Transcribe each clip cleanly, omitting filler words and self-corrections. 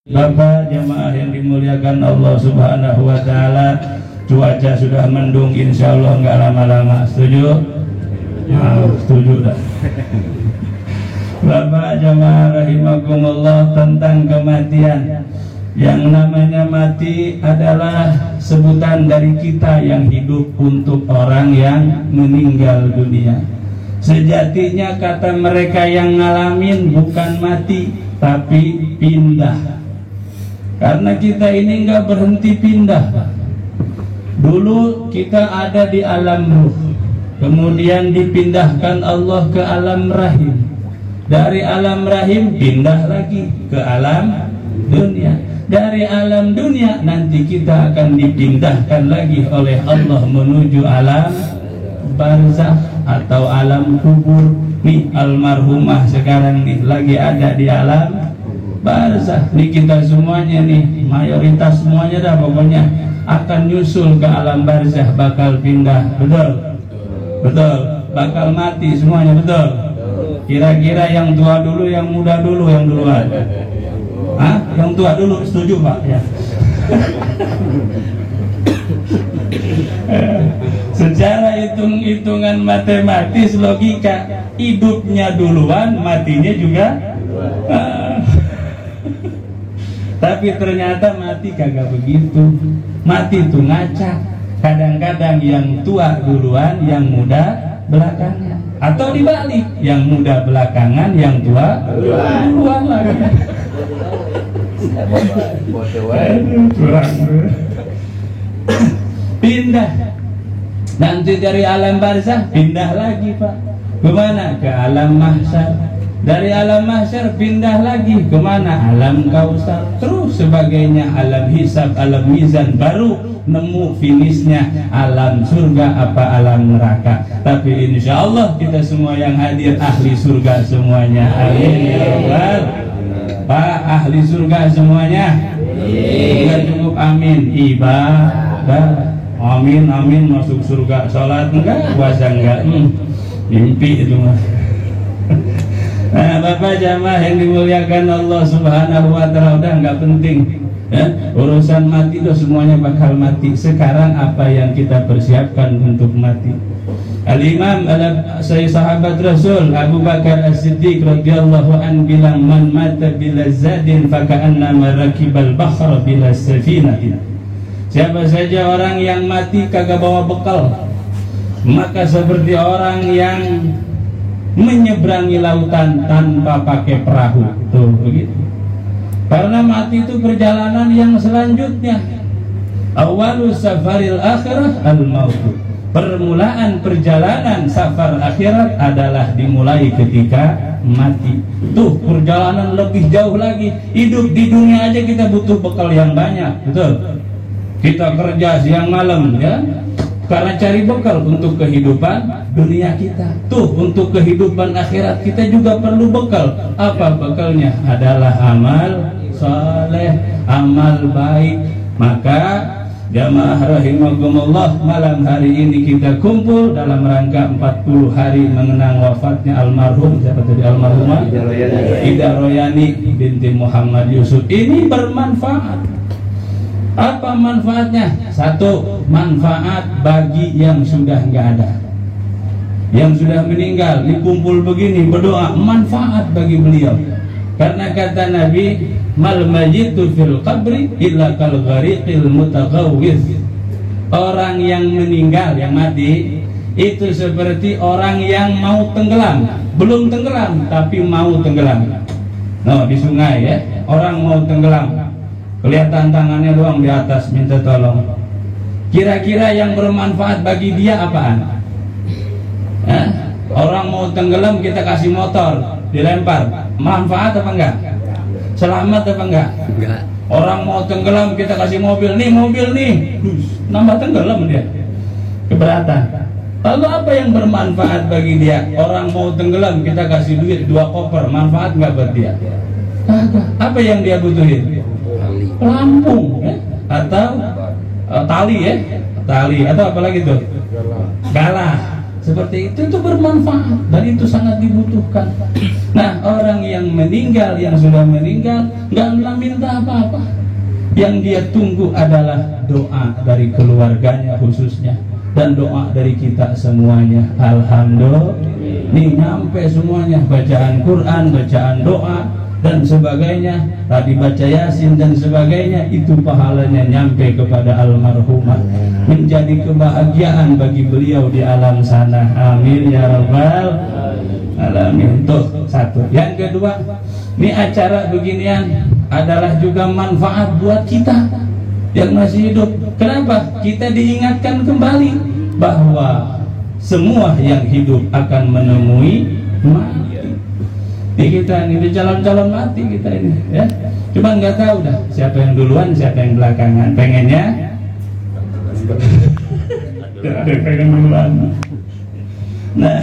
Bapak jamaah yang dimuliakan Allah Subhanahu wa Ta'ala, cuaca sudah mendung, insya Allah nggak lama-lama. Setuju? Setuju dah. Bapak jamaah rahimakumullah, tentang kematian. Yang namanya mati adalah sebutan dari kita yang hidup untuk orang yang meninggal dunia. Sejatinya kata mereka yang ngalamin bukan mati, tapi pindah. Karena kita ini nggak berhenti pindah. Dulu kita ada di alam ruh, kemudian dipindahkan Allah ke alam rahim. Dari alam rahim pindah lagi ke alam dunia. Dari alam dunia nanti kita akan dipindahkan lagi oleh Allah menuju alam barzakh atau alam kubur. Nih almarhumah sekarang nih lagi ada di alam barzakh. Nih kita semuanya nih, mayoritas semuanya dah pokoknya akan nyusul ke alam barzakh, bakal pindah. Betul? Betul. Bakal mati semuanya, betul? Kira-kira yang tua dulu, yang muda dulu, yang duluan? Hah? Yang tua dulu, setuju Pak? Ya. Secara hitung-hitungan matematis logika, hidupnya duluan, matinya juga. Tapi ternyata mati kagak begitu. Mati itu ngacak. Kadang-kadang yang tua duluan, yang muda belakangan. Atau dibalik, yang muda belakangan, yang tua duluan lagi. Pindah. Nanti dari alam barzakh pindah lagi Pak. Kemana? Ke alam mahsyar. Dari alam mahsyar pindah lagi kemana? Alam kausar. Terus sebagainya, alam hisab, alam mizan. Baru nemu finishnya alam surga apa alam neraka. Tapi insya Allah kita semua yang hadir ahli surga semuanya. Amin ya Rabbal. Pak, ahli surga semuanya. Enggak cukup amin, ibadah. Amin amin masuk surga. Salat enggak, puasa enggak, mimpi itu mah. Nah, Bapak jamaah yang dimuliakan Allah Subhanahu wa Ta'ala, udah nggak penting ya? Urusan mati itu semuanya bakal mati. Sekarang apa yang kita persiapkan untuk mati? Al-Imam sahabat Rasul Abu Bakar As-Siddiq radhiyallahu an bilang, man mata bila zadin faka'annama rakibal bahra bila safinatin. Siapa saja orang yang mati kagak bawa bekal, maka seperti orang yang menyeberangi lautan tanpa pakai perahu. Tuh begitu. Karena mati itu perjalanan yang selanjutnya. Awalus safaril akhirah al-maut. Permulaan perjalanan safar akhirat adalah dimulai ketika mati. Tuh perjalanan lebih jauh lagi. Hidup di dunia aja kita butuh bekal yang banyak, betul? Kita kerja siang malam ya, karena cari bekal untuk kehidupan dunia kita. Tuh untuk kehidupan akhirat kita juga perlu bekal. Apa bekalnya? Adalah amal saleh, amal baik. Maka jamaah rahimakumullah, malam hari ini kita kumpul dalam rangka 40 hari mengenang wafatnya almarhum, siapa tadi almarhumah? Ida Royani binti Muhammad Yusuf. Ini bermanfaat. Apa manfaatnya? Satu, manfaat bagi yang sudah nggak ada, yang sudah meninggal, dikumpul begini berdoa, manfaat bagi beliau. Karena kata Nabi, mal majitu fil qabri illa kal ghariqil mutaghawwiz. Orang yang meninggal, yang mati itu seperti orang yang mau tenggelam, belum tenggelam tapi mau tenggelam. No, di sungai ya, orang mau tenggelam, kelihatan tangannya doang di atas minta tolong. Kira-kira yang bermanfaat bagi dia apaan? Orang mau tenggelam kita kasih motor, dilempar, manfaat apa enggak? Selamat apa enggak? Enggak. Orang mau tenggelam kita kasih mobil nih, nambah tenggelam dia, keberatan. Lalu apa yang bermanfaat bagi dia? Orang mau tenggelam kita kasih duit 2 koper, manfaat enggak buat dia? Apa yang dia butuhin? Pelampung ya? Atau tali ya, tali atau apa lagi tuh? Galah. seperti itu bermanfaat dan itu sangat dibutuhkan. Nah, orang yang meninggal, yang sudah meninggal, nggak minta apa-apa. Yang dia tunggu adalah doa dari keluarganya khususnya dan doa dari kita semuanya. Alhamdulillah, ini nyampe semuanya, bacaan Quran, bacaan doa dan sebagainya, tadi baca Yasin dan sebagainya, itu pahalanya nyampe kepada almarhumah, menjadi kebahagiaan bagi beliau di alam sana. Amin ya rabbal alamin. Tuh satu. Yang kedua, ini acara beginian adalah juga manfaat buat kita yang masih hidup. Kenapa? Kita diingatkan kembali bahwa semua yang hidup akan menemui mati. Kita ini di calon-calon mati kita ini, ya. Cuma nggak tahu dah siapa yang duluan, siapa yang belakangan. Pengennya pengen duluan. Nah,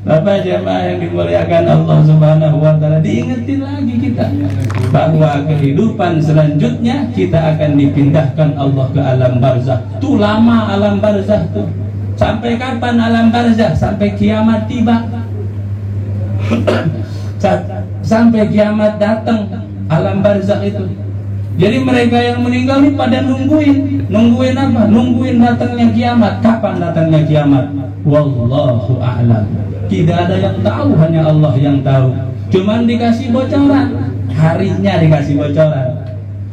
Bapak jemaah yang dimuliakan Allah Subhanahu wa taala, diingetin lagi kita bahwa kehidupan selanjutnya kita akan dipindahkan Allah ke alam barzakh. Tuh lama alam barzakh tuh. Sampai kapan alam barzakh? Sampai kiamat tiba. Sampai kiamat datang alam barzakh itu. Jadi mereka yang meninggal ini pada nungguin apa? Nungguin datangnya kiamat. Kapan datangnya kiamat? Wallahu a'lam. Tidak ada yang tahu, hanya Allah yang tahu. Cuman dikasih bocoran, harinya dikasih bocoran,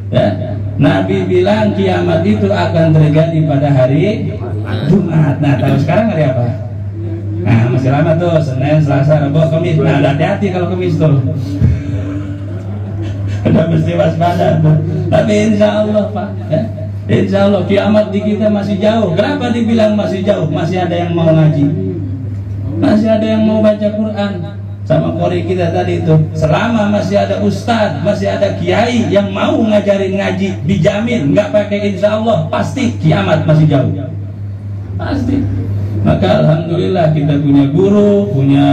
ya. Nabi bilang kiamat itu akan terjadi pada hari Jumat. Nah, tahu sekarang hari apa? Nah, masih lama tuh, Senin, Selasa, Rabu, Kamis. Nah, hati-hati kalau Kamis tuh. Udah mesti waspada tuh. Tapi insya Allah Pak, ya, insya Allah kiamat di kita masih jauh. Kenapa dibilang masih jauh? Masih ada yang mau ngaji, masih ada yang mau baca Quran. Sama kori kita tadi itu, selama masih ada ustadz, masih ada kiai yang mau ngajarin ngaji, dijamin nggak pakai insya Allah, pasti kiamat masih jauh, pasti. Maka alhamdulillah kita punya guru, punya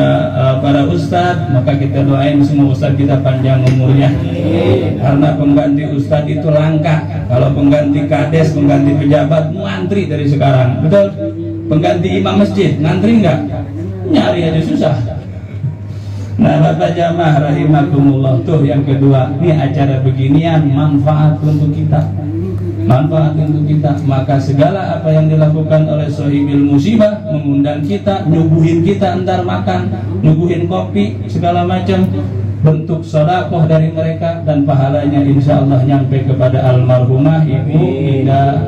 para ustadz. Maka kita doain semua ustadz kita panjang umurnya, karena pengganti ustadz itu langka. Kalau pengganti kades, pengganti pejabat, ngantri dari sekarang, betul? Pengganti imam masjid, ngantri nggak? Nyari aja susah. Nah, Bapak jamaah rahimakumullah, tuh yang kedua, ini acara beginian manfaat untuk kita, manfaat untuk kita. Maka segala apa yang dilakukan oleh sahibil musibah, mengundang kita, nyuguhin kita entar makan, nyuguhin kopi, segala macam, bentuk sedekah dari mereka, dan pahalanya insya Allah nyampe kepada almarhumah Ibu Ida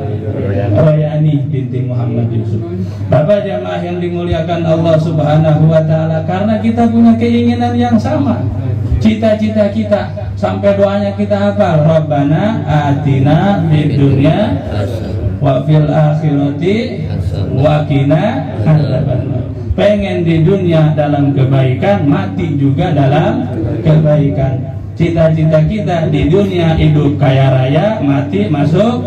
Royani binti Muhammad Yusuf. Bapak jamaah yang dimuliakan Allah Subhanahu wa taala, karena kita punya keinginan yang sama, cita-cita kita, sampai doanya kita hafal, Rabbana atina fid dunya wa fil akhirati wa qina adzabannar. Pengen di dunia dalam kebaikan, mati juga dalam kebaikan. Cita-cita kita di dunia hidup kaya raya, mati masuk.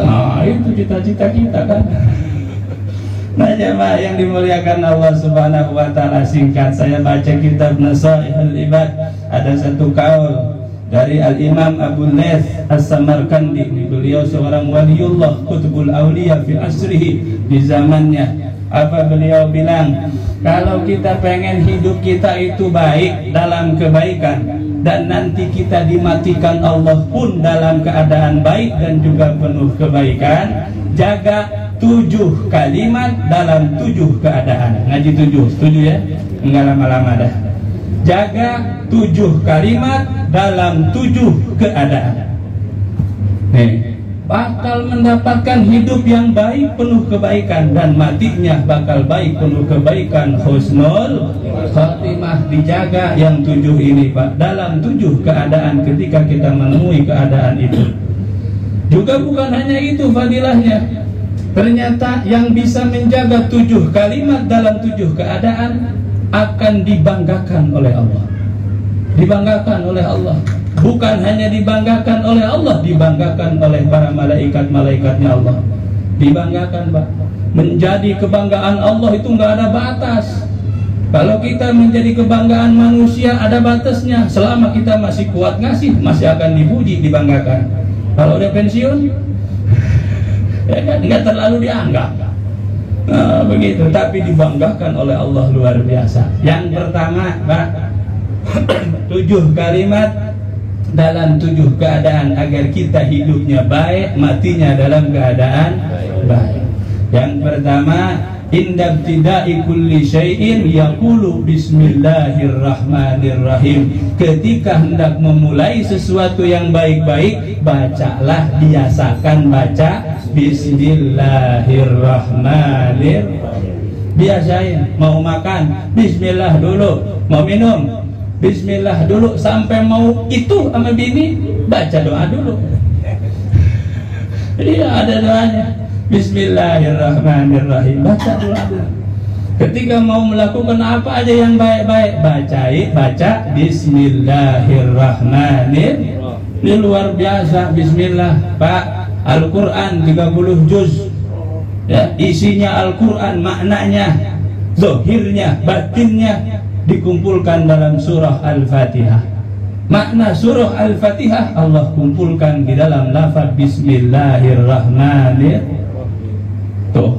Nah, itu cita-cita kita kan. Nah, jemaah yang dimuliakan Allah Subhanahu wa taala, singkat saya baca kitab Nasaihul Ibad. Ada satu kaul dari Al-Imam Abu Laits As-Samarkandi. Beliau seorang waliullah, qutbul auliya fi asrihi, di zamannya. Apa beliau bilang? Kalau kita pengen hidup kita itu baik, dalam kebaikan, dan nanti kita dimatikan Allah pun dalam keadaan baik dan juga penuh kebaikan, jaga 7 kalimat dalam 7 keadaan. Ngaji 7, setuju ya? Enggak lama-lama dah. Jaga 7 kalimat dalam 7 keadaan. Nih, bakal mendapatkan hidup yang baik penuh kebaikan, dan matinya bakal baik penuh kebaikan, husnul khatimah. Dijaga yang 7 ini Pak, dalam 7 keadaan ketika kita menemui keadaan itu. Juga bukan hanya itu fadilahnya, ternyata yang bisa menjaga 7 kalimat dalam 7 keadaan akan dibanggakan oleh Allah. Dibanggakan oleh Allah. Bukan hanya dibanggakan oleh Allah, dibanggakan oleh para malaikat-malaikatnya Allah. Dibanggakan Pak. Menjadi kebanggaan Allah itu nggak ada batas. Kalau kita menjadi kebanggaan manusia ada batasnya. Selama kita masih kuat ngasih, masih akan dipuji, Nah, begitu, tapi dibanggakan oleh Allah luar biasa. Yang pertama, Pak, 7 kalimat dalam 7 keadaan agar kita hidupnya baik, matinya dalam keadaan baik. Yang pertama, inda ibtida'i kulli syai'in yaqulu bismillahirrahmanirrahim. Ketika hendak memulai sesuatu yang baik-baik, bacalah, biasakan baca bismillahirrahmanirrahim. Biasain, mau makan bismillah dulu, mau minum bismillah dulu, sampai mau itu sama bini baca doa dulu. Iya, ada doanya. Bismillahirrahmanirrahim, baca doa dulu. Ketika mau melakukan apa aja yang baik-baik, baca bismillahirrahmanirrahim. Ini luar biasa. Bismillah, Pak. Al-Quran 30 juz ya, isinya Al-Quran, maknanya, zahirnya, batinnya dikumpulkan dalam surah Al-Fatihah. Makna surah Al-Fatihah Allah kumpulkan di dalam lafaz bismillahirrahmanirrahim. Tuh,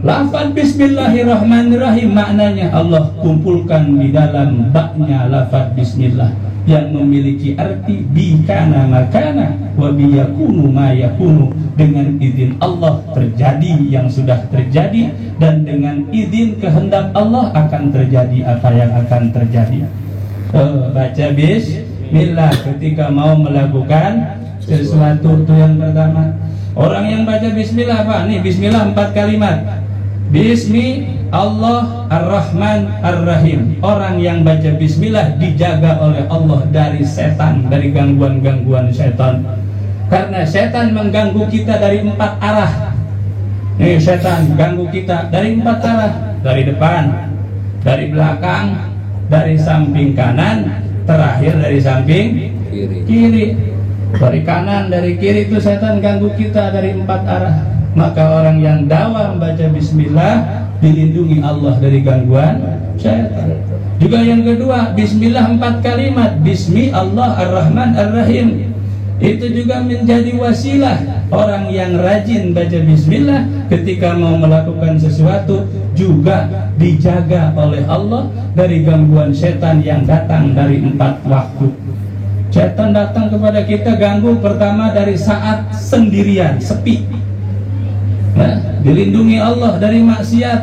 lafaz bismillahirrahmanirrahim maknanya Allah kumpulkan di dalam baknya lafaz bismillah yang memiliki arti bikana makana wa biyakunu ma yakunu. Dengan izin Allah terjadi yang sudah terjadi, dan dengan izin kehendak Allah akan terjadi apa yang akan terjadi. Baca bismillah ketika mau melakukan sesuatu. Itu yang pertama. Orang yang baca bismillah, Pak, nih bismillah 4 kalimat. Bismi Allah Ar-Rahman Ar-Rahim. Orang yang baca bismillah dijaga oleh Allah dari setan, dari gangguan-gangguan setan. Karena setan mengganggu kita dari 4 arah. Nih, setan ganggu kita dari 4 arah. Dari depan, dari belakang, dari samping kanan, terakhir dari samping kiri. Dari kanan, dari kiri itu setan ganggu kita dari 4 arah. Maka orang yang dakwah membaca bismillah dilindungi Allah dari gangguan setan. Juga yang kedua, bismillah 4 kalimat. Bismi Allah Ar-Rahman Ar-Rahim. Itu juga menjadi wasilah orang yang rajin baca bismillah ketika mau melakukan sesuatu juga dijaga oleh Allah dari gangguan setan yang datang dari 4 waktu. Setan datang kepada kita ganggu pertama dari saat sendirian, sepi. Nah, dilindungi Allah dari maksiat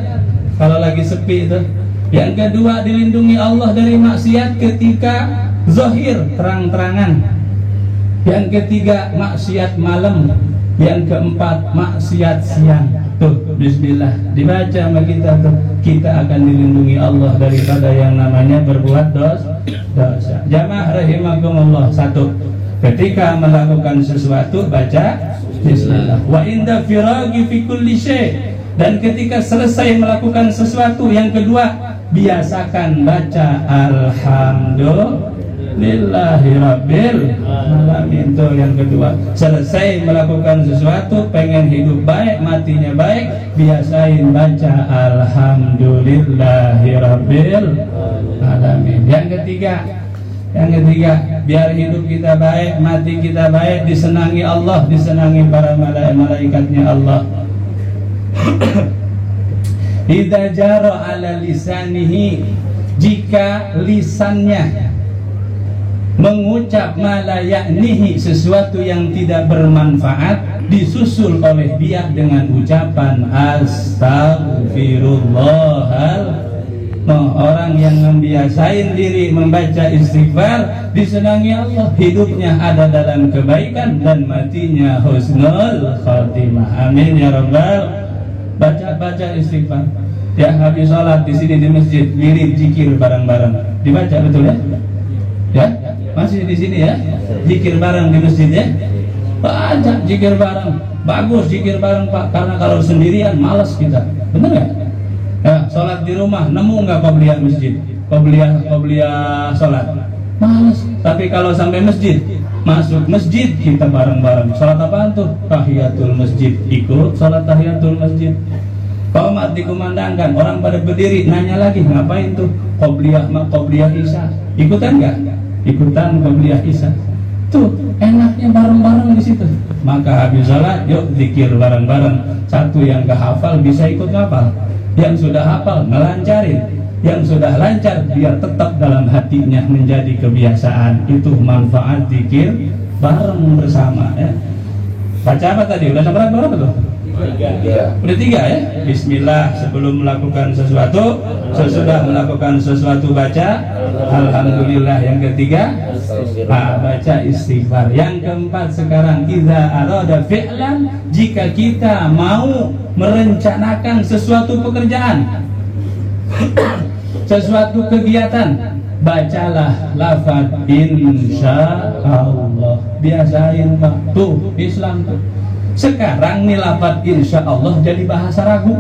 kalau lagi sepi itu. Yang kedua, dilindungi Allah dari maksiat ketika zahir, terang-terangan. Yang ketiga, maksiat malam. Yang keempat, maksiat siang. Tuh, bismillah dibaca sama kita tuh, kita akan dilindungi Allah daripada yang namanya berbuat dosa. Jamaah rahimakumullah. 1, ketika melakukan sesuatu baca bismillah. Wa inda firagi fi kulli syai'. Dan ketika selesai melakukan sesuatu, yang kedua, biasakan baca alhamdulillahi rabbil alamin. Itu yang kedua. Selesai melakukan sesuatu, pengen hidup baik, matinya baik, biasain baca alhamdulillahi rabbil alamin. Yang ketiga, biar hidup kita baik, mati kita baik, disenangi Allah, disenangi para malaikatnya Allah. Idza jara ala lisanihi, jika lisannya mengucap ma la ya'nihi, sesuatu yang tidak bermanfaat, disusul oleh dia dengan ucapan astaghfirullahal. Orang yang membiasain diri membaca istighfar disenangi Allah, hidupnya ada dalam kebaikan dan matinya husnul khatimah. Amin ya rabbal. Baca istighfar. Ya, habis sholat di sini di masjid, wirid zikir bareng-bareng. Dibaca betul ya? Ya, masih di sini ya? Zikir bareng di masjid ya? Baca zikir bareng. Bagus zikir bareng, Pak, karena kalau sendirian malas kita. Benar nggak? Ya, sholat di rumah nemu nggak qobliyah masjid? Qobliyah sholat? Malas. Tapi kalau sampai masjid, masuk masjid kita bareng-bareng. Sholat apaan tuh? Tahiyatul masjid. Ikut sholat tahiyatul masjid. Qomat dikumandangkan, orang pada berdiri, nanya lagi, ngapain tuh? Qobliyah isya. Ikutan nggak? Ikutan qobliyah isya. Tuh enaknya bareng-bareng di situ. Maka habis sholat yuk zikir bareng-bareng. Satu yang kehafal bisa ikut ngapal, yang sudah hafal ngelancarin, yang sudah lancar biar tetap dalam hatinya menjadi kebiasaan. Itu manfaat zikir bareng bersama ya. Baca apa tadi? Udah sampai berapa tuh? Udah 3 ya. Bismillah sebelum melakukan sesuatu, sesudah melakukan sesuatu baca alhamdulillah. Yang ketiga baca istighfar. Yang keempat sekarang idza arada fi'lan, jika kita mau merencanakan sesuatu pekerjaan, sesuatu kegiatan, bacalah lafaz insyaallah. Biasain Pak. Tuh Islam tuh. Sekarang nih lafaz insyaallah jadi bahasa ragu.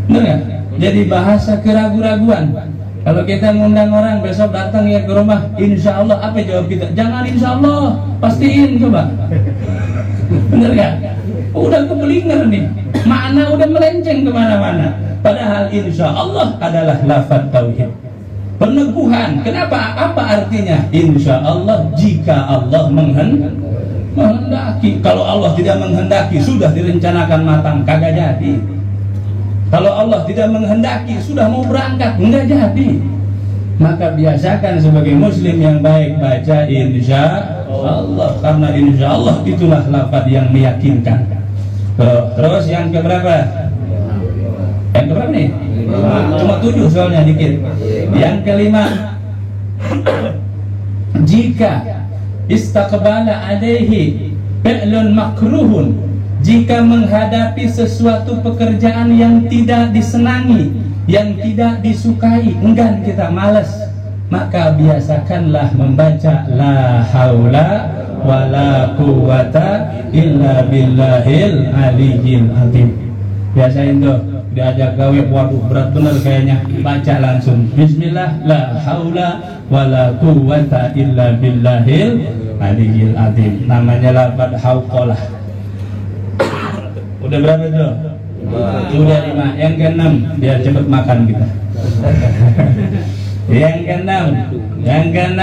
Benar nggak? Jadi bahasa keraguan-raguan. Kalau kita ngundang orang besok datang ya ke rumah, insyaallah, apa jawab kita? Jangan insyaallah, pastiin coba. Benar nggak? Udah kebelinger nih. Makna udah melenceng kemana-mana. Padahal insyaallah adalah lafaz tauhid. Peneguhan. Kenapa? Apa artinya? Insyaallah jika Allah menghendaki. Kalau Allah tidak menghendaki, sudah direncanakan matang, kagak jadi. Kalau Allah tidak menghendaki, sudah mau berangkat, enggak jadi. Maka biasakan sebagai muslim yang baik baca insyaallah, karena insyaallah itulah lafaz yang meyakinkan. Terus yang keberapa? Yang keberapa nih? Cuma 7 soalnya dikit. Yang kelima, jika istaqbala alaihi fi'lun makruhun, jika menghadapi sesuatu pekerjaan yang tidak disenangi, yang tidak disukai, enggan kita malas, maka biasakanlah membaca la haula wala quwata illa billahil aliyyil azim. Biasain tuh, diajak gawe, waduh berat bener kayaknya, baca langsung bismillah la haula wala quwata illa billahil aliyyil azim. Namanya lafaz hauqalah. Udah berapa tuh? Udah 5. Yang ke-6 biar cepet makan kita. Yang ke-6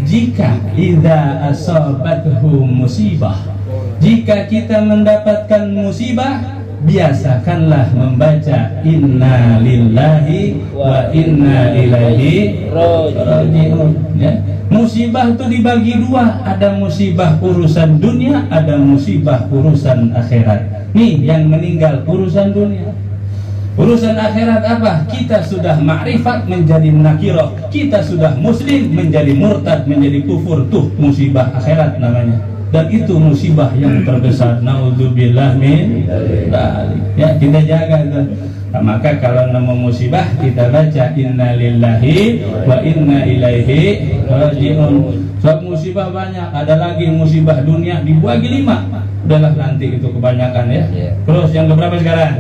jika idza asabathu musibah, jika kita mendapatkan musibah, biasakanlah membaca inna lillahi wa inna ilaihi raji'un ya. Musibah itu dibagi 2, ada musibah urusan dunia, ada musibah urusan akhirat. Nih yang meninggal urusan dunia. Urusan akhirat apa? Kita sudah ma'rifat menjadi nakirah, kita sudah muslim menjadi murtad, menjadi kufur. Tuh musibah akhirat namanya. Dan itu musibah yang terbesar. Naudzubillah min dzalik. Ya, kita jaga itu. Nah, maka kalau nemu musibah kita baca inna lillahi wa inna ilaihi raji'un. Sebab musibah banyak, ada lagi musibah dunia dibagi 5. Udahlah nanti itu kebanyakan ya. Terus yang keberapa sekarang?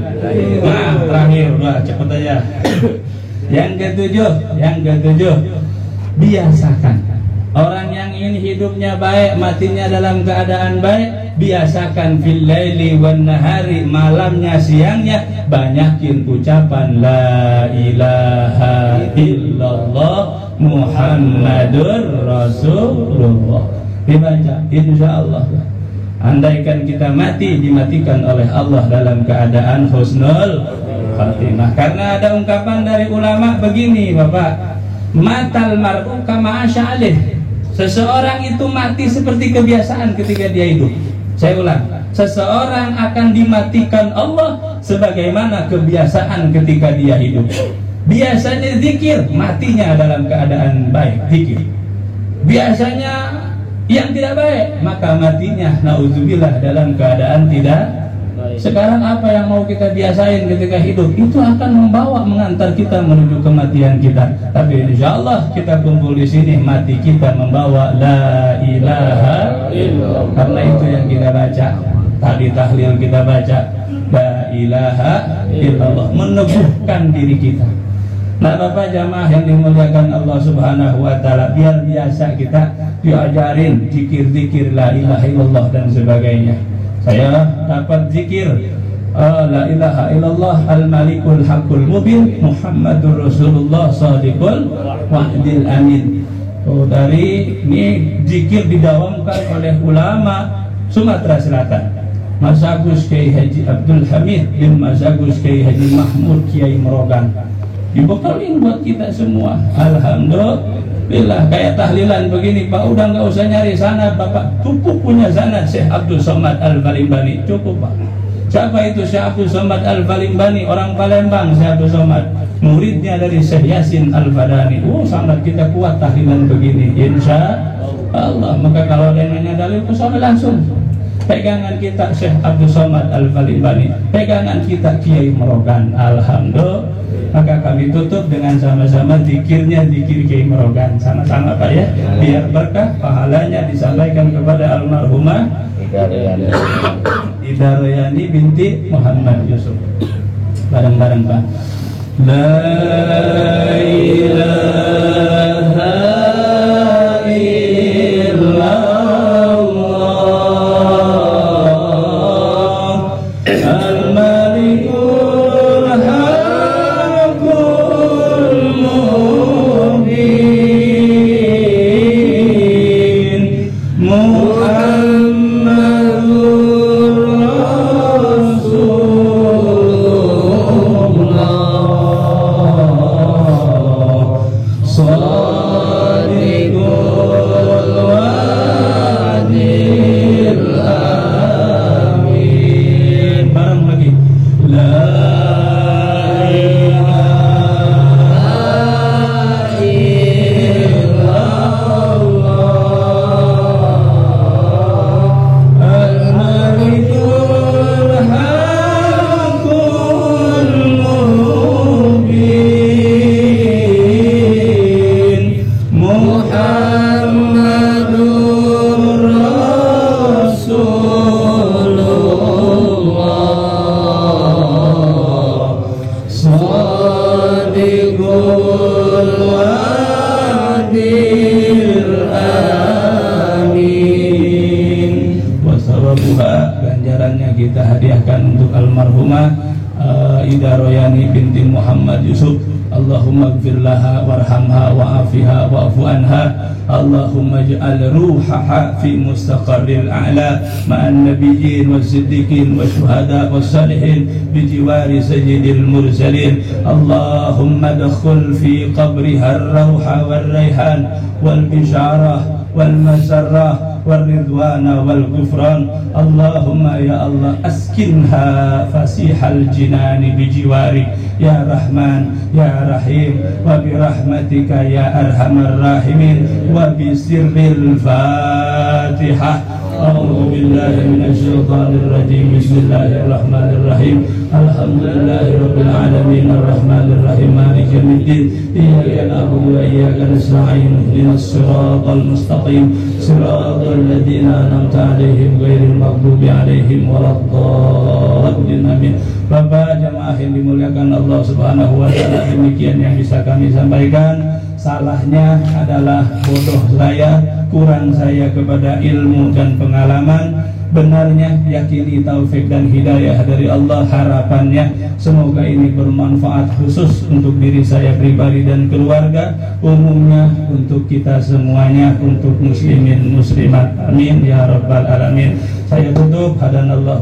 Nah, terakhir, udah cepet aja. Yang ketujuh, biasakan. Orang yang ingin hidupnya baik, matinya dalam keadaan baik, biasakan fil laili wan nahari, malamnya siangnya banyakin ucapan la ilaha illallah Muhammadur Rasulullah. Dibaca insyaallah. Andaikan kita mati, dimatikan oleh Allah dalam keadaan husnul khatimah. Karena ada ungkapan dari ulama begini, Bapak, matal mar'u kama asya'alih. Seseorang itu mati seperti kebiasaan ketika dia hidup. Saya ulang, seseorang akan dimatikan Allah sebagaimana kebiasaan ketika dia hidup. Biasanya zikir, matinya dalam keadaan baik, zikir. Biasanya yang tidak baik, maka matinya naudzubillah dalam keadaan tidak baik. Sekarang apa yang mau kita biasain ketika hidup, itu akan membawa, mengantar kita menuju kematian kita. Tapi insyaallah kita kumpul di sini, mati kita membawa la ilaha illallah. Karena itu yang kita baca tadi, tahlil kita baca la ilaha illallah, meneguhkan diri kita. Nah Bapak jamaah yang dimuliakan Allah Subhanahu wa taala, biar biasa kita diajarin zikir-zikir la ilaha illallah dan sebagainya. Saya dapat zikir la ilaha illallah al-malikul haqqul mubin Muhammadur Rasulullah shadiqul wa'dil amin. Dari ini zikir didawamkan oleh ulama Sumatera Selatan, Mas Agus Kiai Haji Abdul Hamid bin Mas Agus Kiai Haji Mahmud Kiai Merogan, dibekalin buat kita semua. Alhamdulillah. Kayak tahlilan begini Pak, udah nggak usah nyari sanad Bapak, cukup punya sanad Syekh Abdul Somad Al-Balimbani, cukup Pak. Siapa itu Syekh Abdul Somad Al-Balimbani? Orang Palembang. Syekh Abdul Somad muridnya dari Syekh Yasin Al-Badani. Sanad kita kuat tahlilan begini, insya Allah. Maka kalau ada yang nanya dalil ke sana langsung. Pegangan kita Syekh Abdul Somad Al-Balimbani, pegangan kita Kiai Merogan. Alhamdulillah. Maka kami tutup dengan sama-sama zikirnya, zikir Kiai Merogan. Sama-sama Pak ya, biar berkah pahalanya disampaikan kepada almarhumah Ida Royani binti Muhammad Yusuf. Bareng-bareng Pak. La ilaha ganjarannya kita hadiahkan untuk almarhumah Ida Royani binti Muhammad Yusuf. Allahumma gfir laha warhamha wa'afiha wa'fu anha. Allahumma ij'al ruhaha fi mustaqarril a'la ma'an nabiyyin was-siddiqin wasyuhada was-salihin bijiwari sayyidil mursalin. Allahumma dakhul fi qabriha ar-rawha wal-rayhan wal-bisharah wal-masarrah wal-ridwana wal-ghufran. Allahumma ya Allah askinha fasihal jinani bijiwari ya Rahman ya Rahim wa birahmatika ya arhamar rahimin wa bisirril Fatihah. A'udzu billahi minasy syaithanir rajim. Bismillahirrahmanirrahim. Alhamdulillahirabbil alamin arrahmanir rahim maliki yaumiddin. Iyyaka na'budu wa iyyaka nasta'in. Ihdinas siratal mustaqim. Siratal ladzina an'amta 'alaihim ghairil maghdubi 'alaihim waladdallin. Amin. Bapak jamaah yang dimuliakan Allah Subhanahu wa taala, demikian yang bisa kami sampaikan. Salahnya adalah bodoh saya, kurang saya kepada ilmu dan pengalaman. Benarnya yakini taufik dan hidayah dari Allah. Harapannya semoga ini bermanfaat khusus untuk diri saya pribadi dan keluarga, umumnya untuk kita semuanya, untuk muslimin muslimat. Amin ya rabbal alamin. Saya tutup hadanallahu